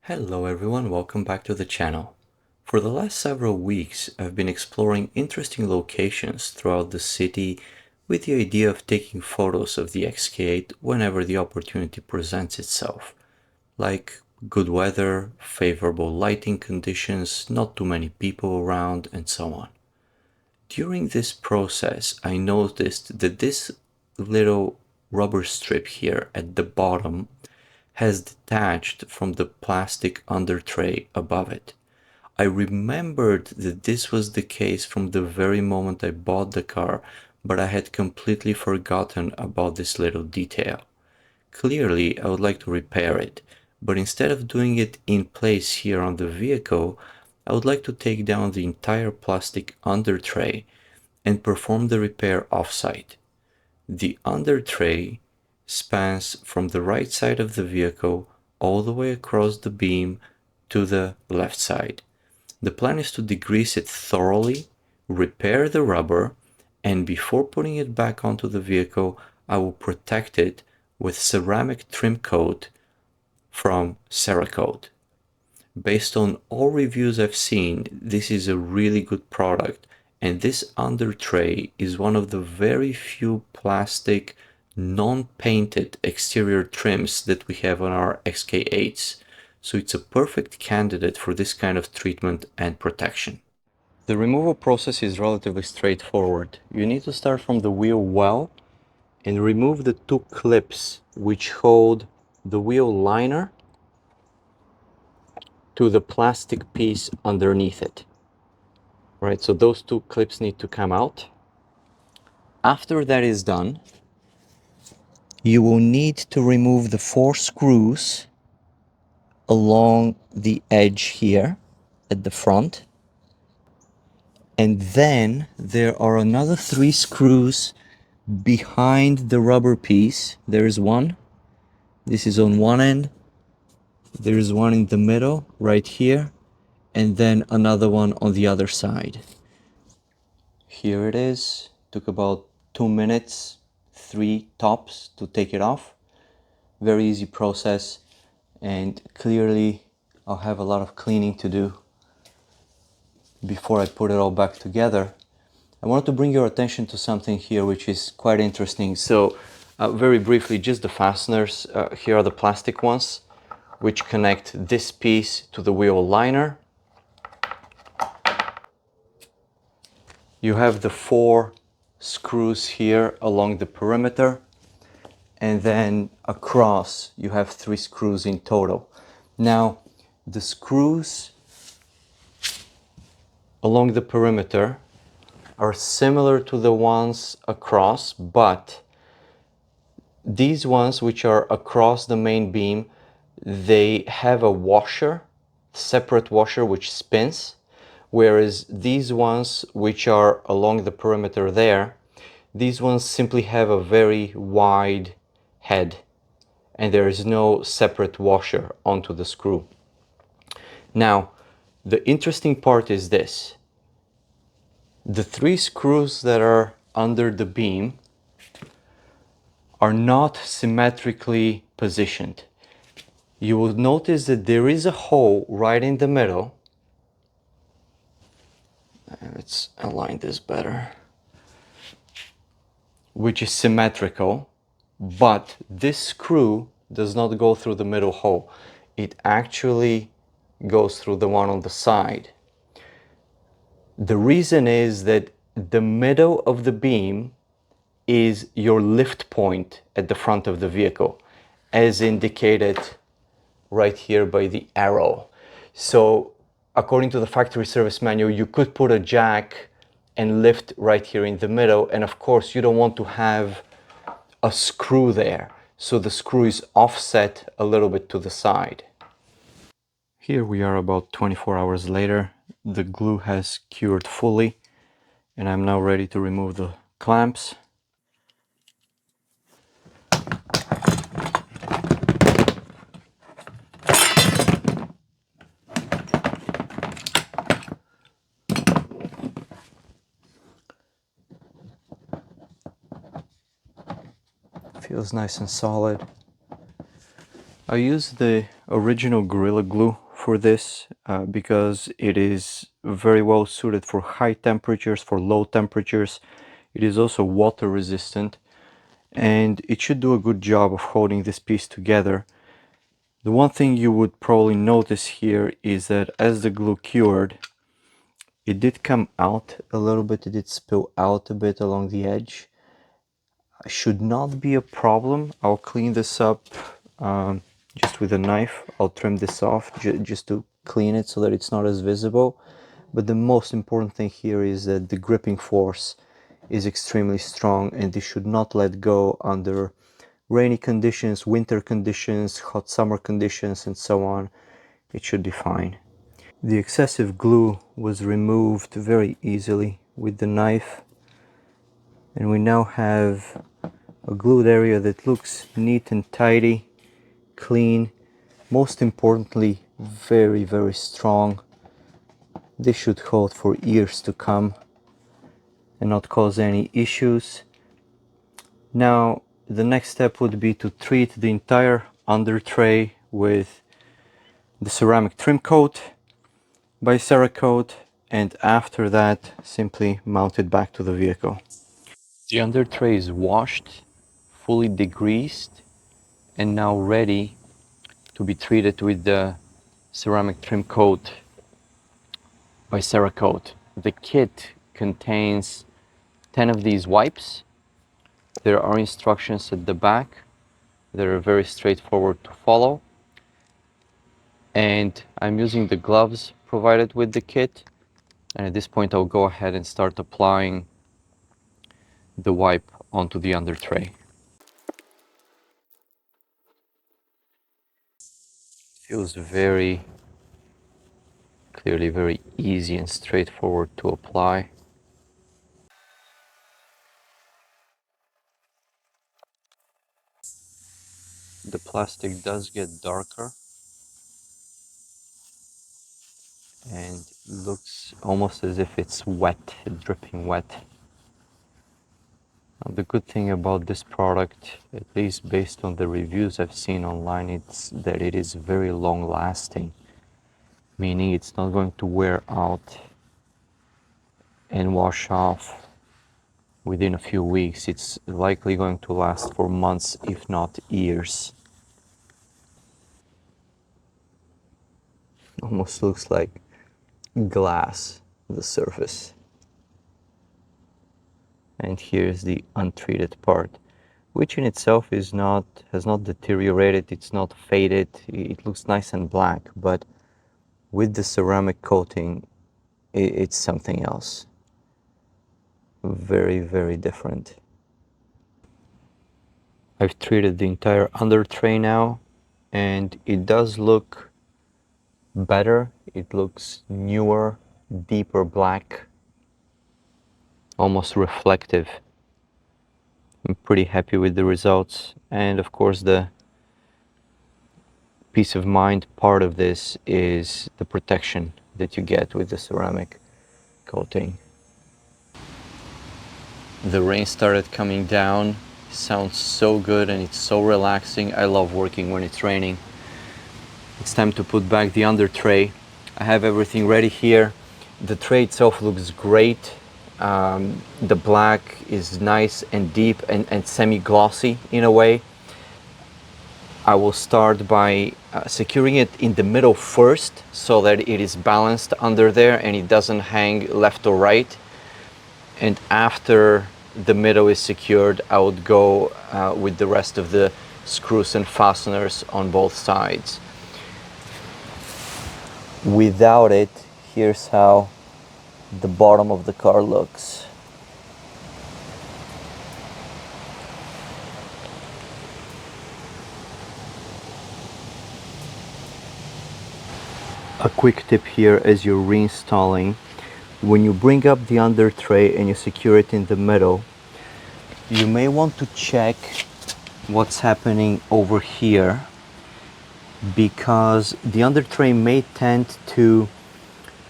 Hello everyone, welcome back to the channel. For the last several weeks, I've been exploring interesting locations throughout the city with the idea of taking photos of the XK8 whenever the opportunity presents itself, like good weather, favorable lighting conditions, not too many people around, and so on. During this process, I noticed that this little rubber strip here at the bottom has detached from the plastic under tray above it. I remembered that this was the case from the very moment I bought the car, but I had completely forgotten about this little detail. Clearly, I would like to repair it, but instead of doing it in place here on the vehicle, I would like to take down the entire plastic under tray and perform the repair off-site. The under tray spans from the right side of the vehicle all the way across the beam to the left side. The plan is to degrease it thoroughly, repair the rubber, and before putting it back onto the vehicle, I will protect it with ceramic trim coat from Cerakote. Based on all reviews I've seen, this is a really good product, and this under tray is one of the very few plastic non-painted exterior trims that we have on our XK8s, so it's a perfect candidate for this kind of treatment and protection. The removal process is relatively straightforward. You need to start from the wheel well and remove the two clips which hold the wheel liner to the plastic piece underneath it. Right, so those two clips need to come out. After that is done, you will need to remove the 4 screws along the edge here at the front. And then there are another 3 screws behind the rubber piece. There is one. This is on one end. There is one in the middle, right here. And then another one on the other side. Here it is. Took about 2 minutes, 3 tops to take it off. Very easy process, and clearly I'll have a lot of cleaning to do before I put it all back together. I wanted to bring your attention to something here which is quite interesting. So very briefly, just the fasteners. Here are the plastic ones which connect this piece to the wheel liner. You have the 4 screws here along the perimeter, and then across you have 3 screws in total. Now the screws along the perimeter are similar to the ones across, but these ones which are across the main beam, they have a washer, separate washer which spins, whereas these ones which are along the perimeter there, these ones simply have a very wide head and there is no separate washer onto the screw. Now, the interesting part is this. The 3 screws that are under the beam are not symmetrically positioned. You will notice that there is a hole right in the middle. Let's align this better. Which is symmetrical, but this screw does not go through the middle hole. It actually goes through the one on the side. The reason is that the middle of the beam is your lift point at the front of the vehicle, as indicated right here by the arrow. So according to the factory service manual, you could put a jack and lift right here in the middle, and of course you don't want to have a screw there, so the screw is offset a little bit to the side. Here we are about 24 hours later. The glue has cured fully and I'm now ready to remove the clamps. Feels nice and solid. I use the original Gorilla Glue for this because it is very well suited for high temperatures, for low temperatures. It is also water resistant, and it should do a good job of holding this piece together. The one thing you would probably notice here is that as the glue cured, it did come out a little bit, it did spill out a bit along the edge. Should not be a problem. I'll clean this up just with a knife. I'll trim this off just to clean it so that it's not as visible. But the most important thing here is that the gripping force is extremely strong, and this should not let go under rainy conditions, winter conditions, hot summer conditions, and so on. It should be fine. The excessive glue was removed very easily with the knife, and we now have a glued area that looks neat and tidy, clean, most importantly very, very strong. This should hold for years to come and not cause any issues. Now the next step would be to treat the entire under tray with the ceramic trim coat by Cerakote, and after that simply mount it back to the vehicle. The under tray is washed, fully degreased, and now ready to be treated with the ceramic trim coat by Cerakote. The kit contains 10 of these wipes. There are instructions at the back that are very straightforward to follow. And I'm using the gloves provided with the kit. And at this point, I'll go ahead and start applying the wipe onto the under tray. Feels very clearly very easy and straightforward to apply. The plastic does get darker and looks almost as if it's wet, dripping wet. Now, the good thing about this product, at least based on the reviews I've seen online, it's that it is very long lasting, meaning it's not going to wear out and wash off within a few weeks. It's likely going to last for months, if not years. Almost looks like glass, the surface. And here's the untreated part, which in itself has not deteriorated, it's not faded, it looks nice and black, but with the ceramic coating, it's something else. Very, very different. I've treated the entire under tray now, and it does look better. It looks newer, deeper black, almost reflective. I'm pretty happy with the results, and of course the peace of mind part of this is the protection that you get with the ceramic coating. The rain started coming down. Sounds so good and it's so relaxing. I love working when it's raining. It's time to put back the under tray. I have everything ready here. The tray itself looks great. The black is nice and deep and semi-glossy in a way. I will start by securing it in the middle first so that it is balanced under there and it doesn't hang left or right. And after the middle is secured, I would go with the rest of the screws and fasteners on both sides. Without it, here's how the bottom of the car looks. A quick tip here as you're reinstalling. When you bring up the under tray and you secure it in the middle, you may want to check what's happening over here, because the under tray may tend to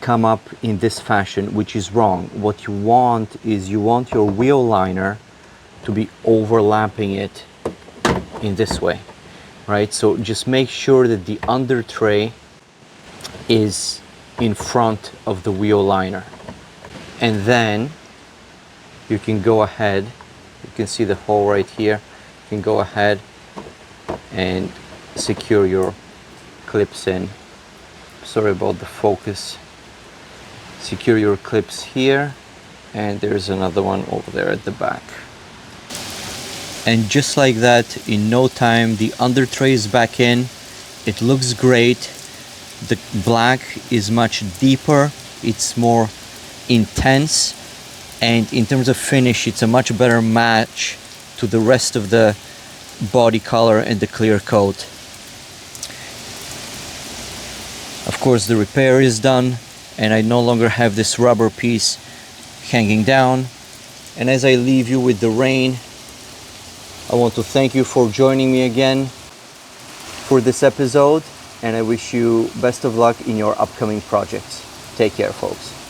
come up in this fashion, which is wrong. What you want is you want your wheel liner to be overlapping it in this way. right? So just make sure that the under tray is in front of the wheel liner, and then you can go ahead, you can see the hole right here, you can go ahead and secure your clips in. Sorry about the focus. Secure your clips here, and there's another one over there at the back. And just like that, in no time, the under tray is back in. It looks great. The black is much deeper, it's more intense, and in terms of finish, it's a much better match to the rest of the body color and the clear coat. Of course, the repair is done, and I no longer have this rubber piece hanging down. And as I leave you with the rain, I want to thank you for joining me again for this episode, and I wish you best of luck in your upcoming projects. Take care, folks.